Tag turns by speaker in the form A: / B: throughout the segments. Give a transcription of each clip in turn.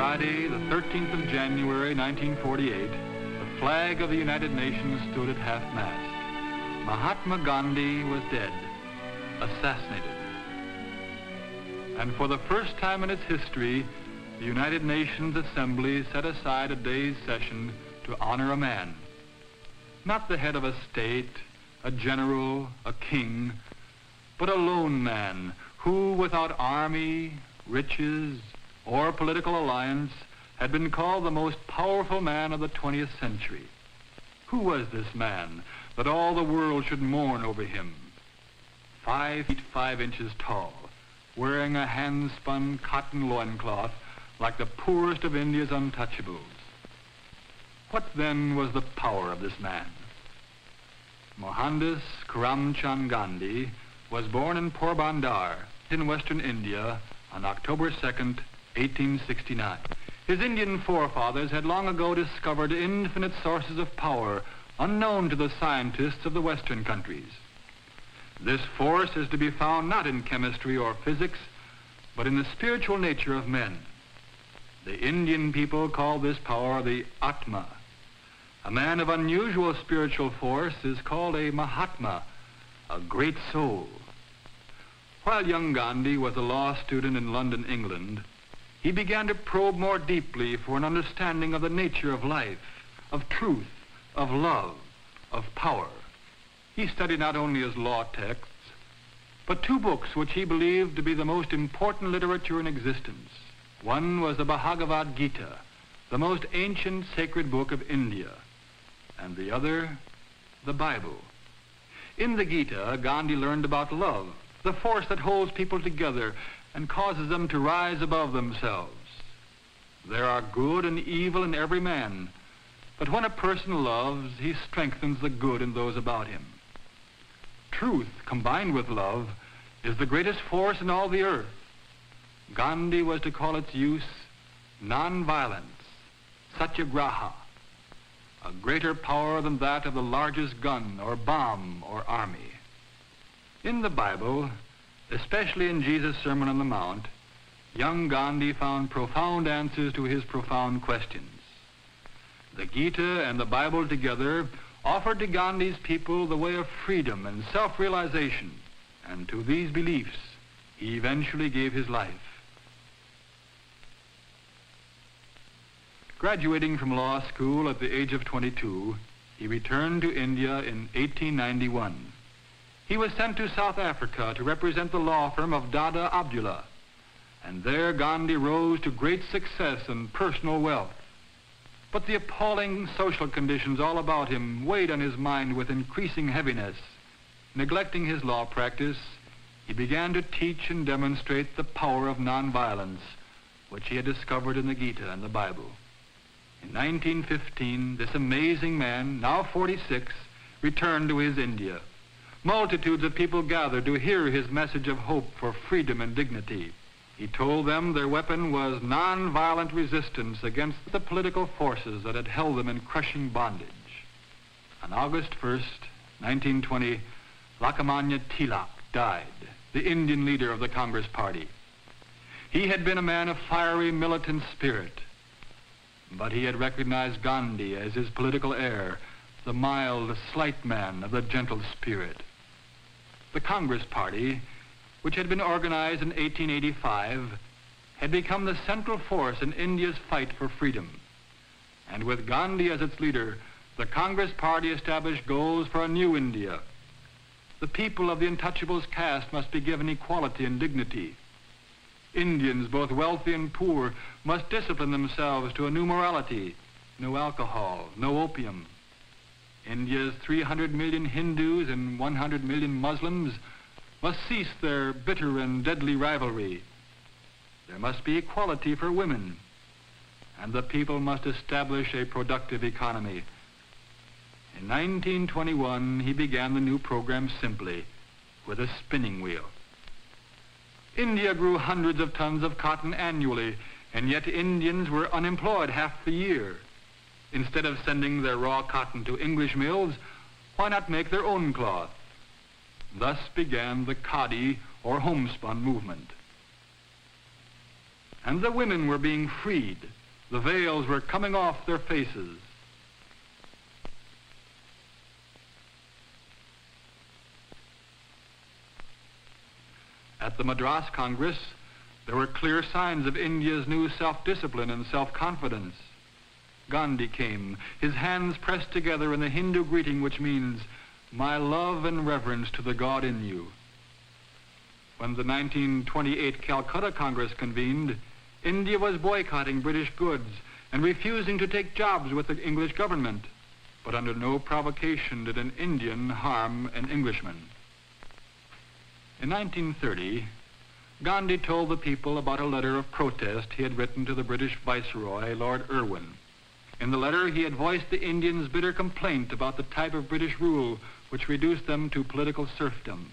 A: Friday, the 13th of January, 1948, the flag of the United Nations stood at half-mast. Mahatma Gandhi was dead, assassinated. And for the first time in its history, the United Nations Assembly set aside a day's session to honor a man. Not the head of a state, a general, a king, but a lone man who, without army, riches, or political alliance, had been called the most powerful man of the 20th century. Who was this man that all the world should mourn over him? 5 feet 5 inches tall, wearing a hand-spun cotton loincloth like the poorest of India's untouchables. What then was the power of this man? Mohandas Karamchand Gandhi was born in Porbandar in western India on October 2nd, 1869. His Indian forefathers had long ago discovered infinite sources of power unknown to the scientists of the Western countries. This force is to be found not in chemistry or physics, but in the spiritual nature of men. The Indian people call this power the Atma. A man of unusual spiritual force is called a Mahatma, a great soul. While young Gandhi was a law student in London, England, he began to probe more deeply for an understanding of the nature of life, of truth, of love, of power. He studied not only his law texts, but 2 books which he believed to be the most important literature in existence. One was the Bhagavad Gita, the most ancient sacred book of India, and the other, the Bible. In the Gita, Gandhi learned about love, the force that holds people together and causes them to rise above themselves. There are good and evil in every man, but when a person loves, he strengthens the good in those about him. Truth, combined with love, is the greatest force in all the earth. Gandhi was to call its use nonviolence, satyagraha, a greater power than that of the largest gun or bomb or army. In the Bible, especially in Jesus' Sermon on the Mount, young Gandhi found profound answers to his profound questions. The Gita and the Bible together offered to Gandhi's people the way of freedom and self-realization, and to these beliefs he eventually gave his life. Graduating from law school at the age of 22, he returned to India in 1891. He was sent to South Africa to represent the law firm of Dada Abdullah, and there Gandhi rose to great success and personal wealth. But the appalling social conditions all about him weighed on his mind with increasing heaviness. Neglecting his law practice, he began to teach and demonstrate the power of nonviolence, which he had discovered in the Gita and the Bible. In 1915, this amazing man, now 46, returned to his India. Multitudes of people gathered to hear his message of hope for freedom and dignity. He told them their weapon was nonviolent resistance against the political forces that had held them in crushing bondage. On August 1st, 1920, Lokmanya Tilak died, the Indian leader of the Congress Party. He had been a man of fiery militant spirit, but he had recognized Gandhi as his political heir, the mild, slight man of the gentle spirit. The Congress Party, which had been organized in 1885, had become the central force in India's fight for freedom. And with Gandhi as its leader, the Congress Party established goals for a new India. The people of the untouchables caste must be given equality and dignity. Indians, both wealthy and poor, must discipline themselves to a new morality: no alcohol, no opium. India's 300 million Hindus and 100 million Muslims must cease their bitter and deadly rivalry. There must be equality for women, and the people must establish a productive economy. In 1921, he began the new program simply, with a spinning wheel. India grew hundreds of tons of cotton annually, and yet Indians were unemployed half the year. Instead of sending their raw cotton to English mills, why not make their own cloth? Thus began the khadi or homespun movement. And the women were being freed. The veils were coming off their faces. At the Madras Congress, there were clear signs of India's new self-discipline and self-confidence. Gandhi came, his hands pressed together in the Hindu greeting which means, "My love and reverence to the God in you." When the 1928 Calcutta Congress convened, India was boycotting British goods and refusing to take jobs with the English government, but under no provocation did an Indian harm an Englishman. In 1930, Gandhi told the people about a letter of protest he had written to the British Viceroy, Lord Irwin. In the letter, he had voiced the Indians' bitter complaint about the type of British rule which reduced them to political serfdom.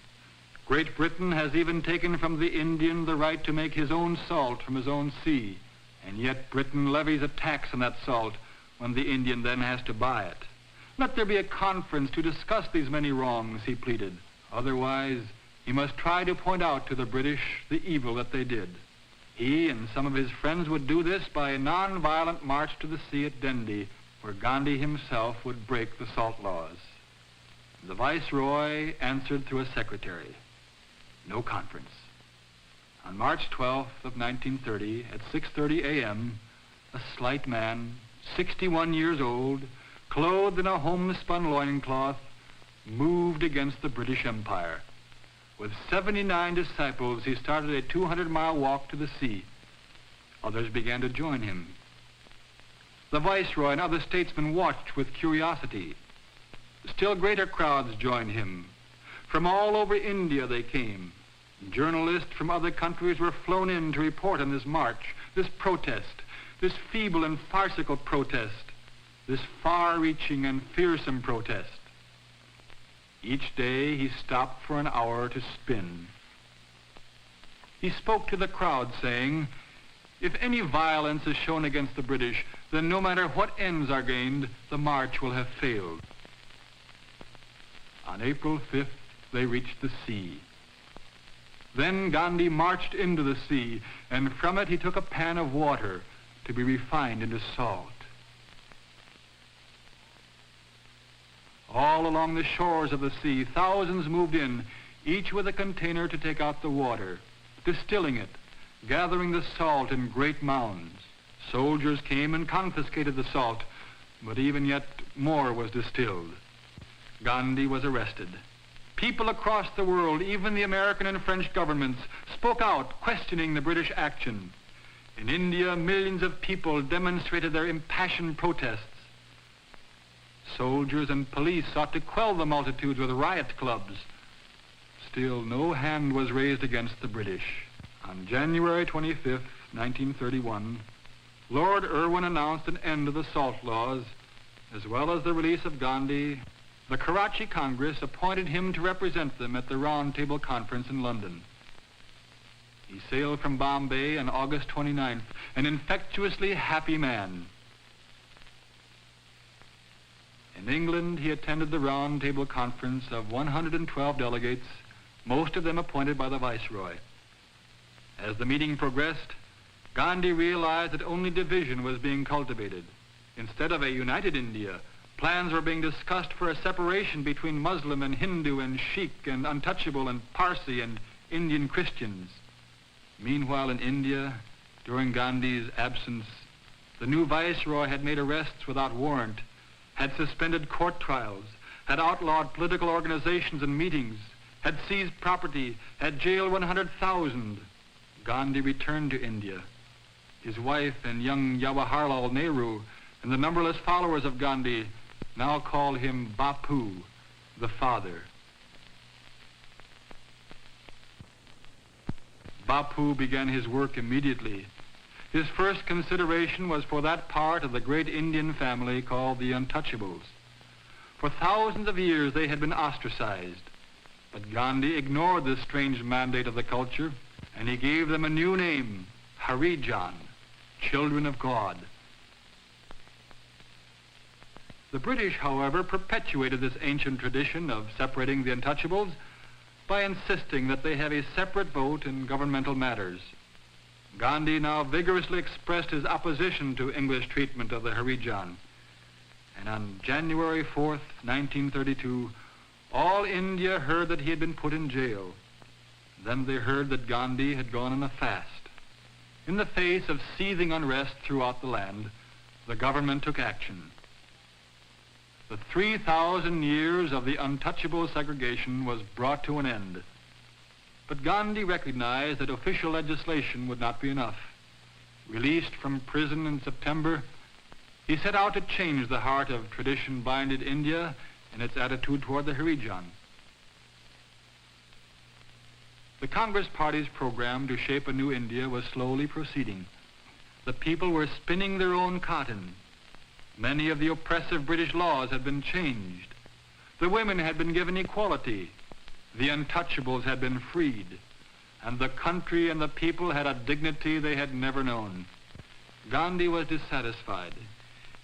A: Great Britain has even taken from the Indian the right to make his own salt from his own sea, and yet Britain levies a tax on that salt when the Indian then has to buy it. Let there be a conference to discuss these many wrongs, he pleaded. Otherwise, he must try to point out to the British the evil that they did. He and some of his friends would do this by a non-violent march to the sea at Dundee, where Gandhi himself would break the salt laws. The Viceroy answered through a secretary. No conference. On March 12th of 1930, at 6:30 a.m., a slight man, 61 years old, clothed in a homespun loincloth, moved against the British Empire. With 79 disciples, he started a 200-mile walk to the sea. Others began to join him. The Viceroy and other statesmen watched with curiosity. Still greater crowds joined him. From all over India they came. Journalists from other countries were flown in to report on this march, this protest, this feeble and farcical protest, this far-reaching and fearsome protest. Each day he stopped for an hour to spin. He spoke to the crowd saying, "If any violence is shown against the British, then no matter what ends are gained, the march will have failed." On April 5th, they reached the sea. Then Gandhi marched into the sea, and from it he took a pan of water to be refined into salt. All along the shores of the sea, thousands moved in, each with a container to take out the water, distilling it, gathering the salt in great mounds. Soldiers came and confiscated the salt, but even yet more was distilled. Gandhi was arrested. People across the world, even the American and French governments, spoke out, questioning the British action. In India, millions of people demonstrated their impassioned protests. Soldiers and police sought to quell the multitudes with riot clubs. Still, no hand was raised against the British. On January 25th, 1931, Lord Irwin announced an end to the salt laws, as well as the release of Gandhi. The Karachi Congress appointed him to represent them at the Round Table Conference in London. He sailed from Bombay on August 29th, an infectiously happy man. In England, he attended the Round Table Conference of 112 delegates, most of them appointed by the Viceroy. As the meeting progressed, Gandhi realized that only division was being cultivated. Instead of a united India, plans were being discussed for a separation between Muslim and Hindu and Sikh and Untouchable and Parsi and Indian Christians. Meanwhile, in India, during Gandhi's absence, the new Viceroy had made arrests without warrant, had suspended court trials, had outlawed political organizations and meetings, had seized property, had jailed 100,000. Gandhi returned to India. His wife and young Jawaharlal Nehru and the numberless followers of Gandhi now called him Bapu, the father. Bapu began his work immediately. His first consideration was for that part of the great Indian family called the Untouchables. For thousands of years they had been ostracized, but Gandhi ignored this strange mandate of the culture, and he gave them a new name, Harijan, children of God. The British, however, perpetuated this ancient tradition of separating the Untouchables by insisting that they have a separate vote in governmental matters. Gandhi now vigorously expressed his opposition to English treatment of the Harijan. And on January 4th, 1932, all India heard that he had been put in jail. Then they heard that Gandhi had gone on a fast. In the face of seething unrest throughout the land, the government took action. The 3,000 years of the untouchable segregation was brought to an end. But Gandhi recognized that official legislation would not be enough. Released from prison in September, he set out to change the heart of tradition-binded India in its attitude toward the Harijan. The Congress Party's program to shape a new India was slowly proceeding. The people were spinning their own cotton. Many of the oppressive British laws had been changed. The women had been given equality. The untouchables had been freed. And the country and the people had a dignity they had never known. Gandhi was dissatisfied.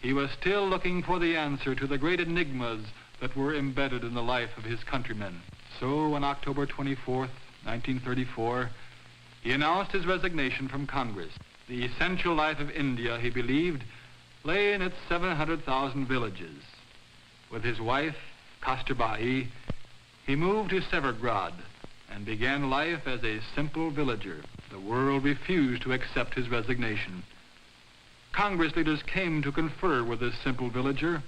A: He was still looking for the answer to the great enigmas that were embedded in the life of his countrymen. So on October 24th, 1934, he announced his resignation from Congress. The essential life of India, he believed, lay in its 700,000 villages. With his wife, Kasturbai, he moved to Severgrad and began life as a simple villager. The world refused to accept his resignation. Congress leaders came to confer with this simple villager.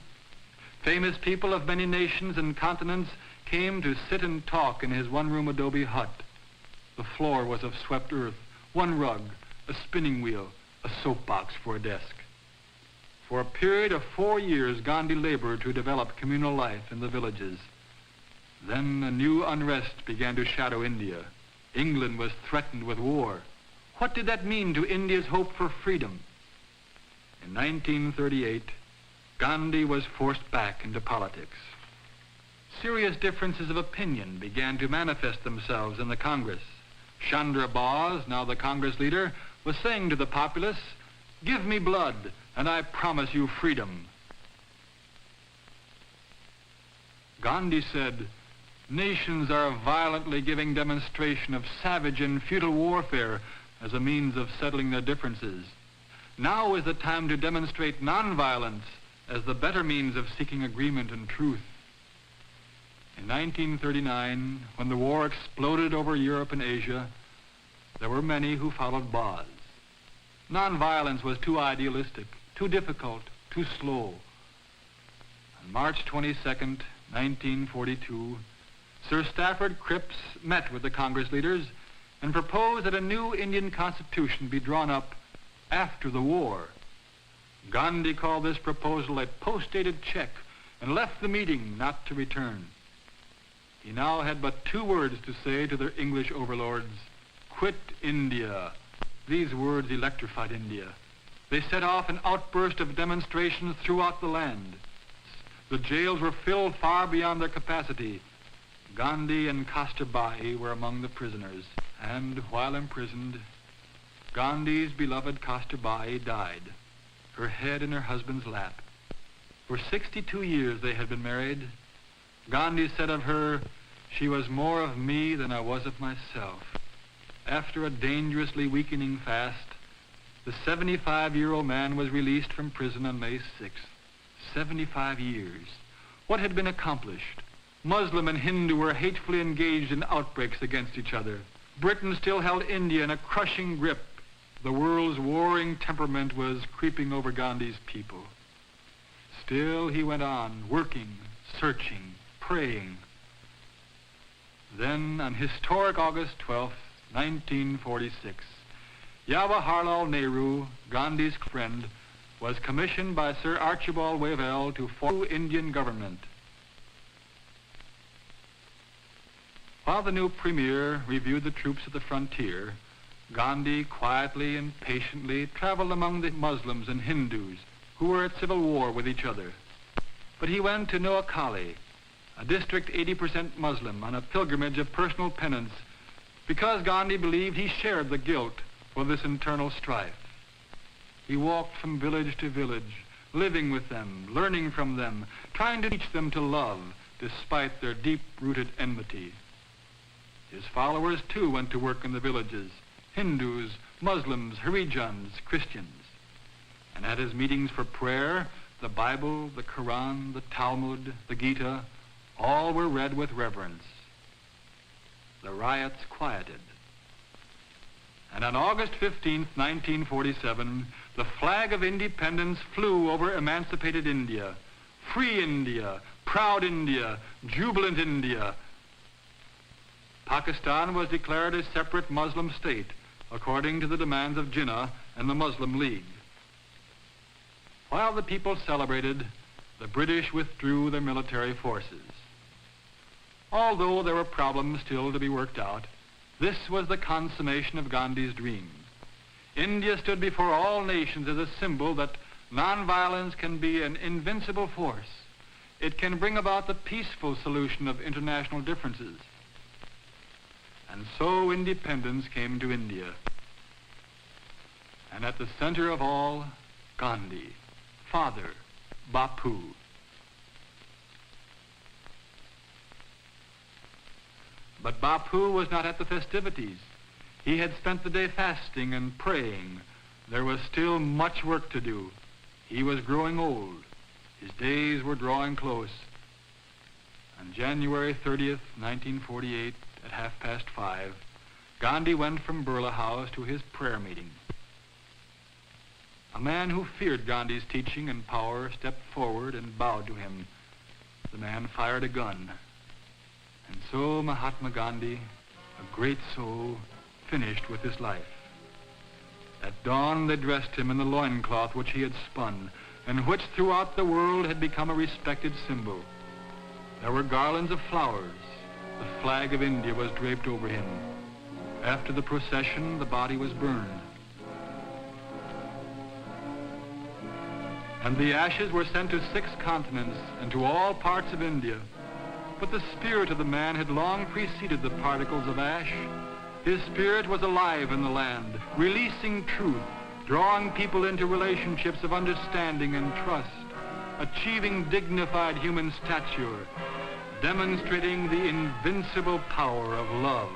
A: Famous people of many nations and continents came to sit and talk in his one-room adobe hut. The floor was of swept earth, one rug, a spinning wheel, a soapbox for a desk. For a period of 4 years, Gandhi labored to develop communal life in the villages. Then a new unrest began to shadow India. England was threatened with war. What did that mean to India's hope for freedom? In 1938, Gandhi was forced back into politics. Serious differences of opinion began to manifest themselves in the Congress. Chandra Bose, now the Congress leader, was saying to the populace, "Give me blood, and I promise you freedom." Gandhi said, "Nations are violently giving demonstration of savage and futile warfare as a means of settling their differences. Now is the time to demonstrate nonviolence as the better means of seeking agreement and truth." In 1939, when the war exploded over Europe and Asia, there were many who followed Bose. Nonviolence was too idealistic, too difficult, too slow. On March 22nd, 1942, Sir Stafford Cripps met with the Congress leaders and proposed that a new Indian constitution be drawn up after the war. Gandhi called this proposal a post-dated check and left the meeting not to return. He now had but 2 words to say to their English overlords: "Quit India." These words electrified India. They set off an outburst of demonstrations throughout the land. The jails were filled far beyond their capacity. Gandhi and Kasturbai were among the prisoners. And while imprisoned, Gandhi's beloved Kasturbai died, her head in her husband's lap. For 62 years they had been married. Gandhi said of her, "She was more of me than I was of myself." After a dangerously weakening fast, the 75-year-old man was released from prison on May 6th. 75 years. What had been accomplished? Muslim and Hindu were hatefully engaged in outbreaks against each other. Britain still held India in a crushing grip. The world's warring temperament was creeping over Gandhi's people. Still he went on, working, searching, praying. Then, on historic August 12th, 1946, Jawaharlal Nehru, Gandhi's friend, was commissioned by Sir Archibald Wavell to form the Indian government. While the new premier reviewed the troops at the frontier, Gandhi quietly and patiently traveled among the Muslims and Hindus who were at civil war with each other. But he went to Noakhali, a district 80% Muslim, on a pilgrimage of personal penance because Gandhi believed he shared the guilt for this internal strife. He walked from village to village, living with them, learning from them, trying to teach them to love despite their deep-rooted enmity. His followers, too, went to work in the villages. Hindus, Muslims, Harijans, Christians. And at his meetings for prayer, the Bible, the Quran, the Talmud, the Gita, all were read with reverence. The riots quieted. And on August 15th, 1947, the flag of independence flew over emancipated India. Free India, proud India, jubilant India. Pakistan was declared a separate Muslim state, according to the demands of Jinnah and the Muslim League. While the people celebrated, the British withdrew their military forces. Although there were problems still to be worked out, this was the consummation of Gandhi's dream. India stood before all nations as a symbol that nonviolence can be an invincible force. It can bring about the peaceful solution of international differences. And so independence came to India. And at the center of all, Gandhi, father, Bapu. But Bapu was not at the festivities. He had spent the day fasting and praying. There was still much work to do. He was growing old. His days were drawing close. On January 30th, 1948, at 5:30, Gandhi went from Birla House to his prayer meeting. A man who feared Gandhi's teaching and power stepped forward and bowed to him. The man fired a gun. And so Mahatma Gandhi, a great soul, finished with his life. At dawn they dressed him in the loincloth which he had spun, and which throughout the world had become a respected symbol. There were garlands of flowers. The flag of India was draped over him. After the procession, the body was burned. And the ashes were sent to 6 continents and to all parts of India. But the spirit of the man had long preceded the particles of ash. His spirit was alive in the land, releasing truth, drawing people into relationships of understanding and trust, achieving dignified human stature, demonstrating the invincible power of love.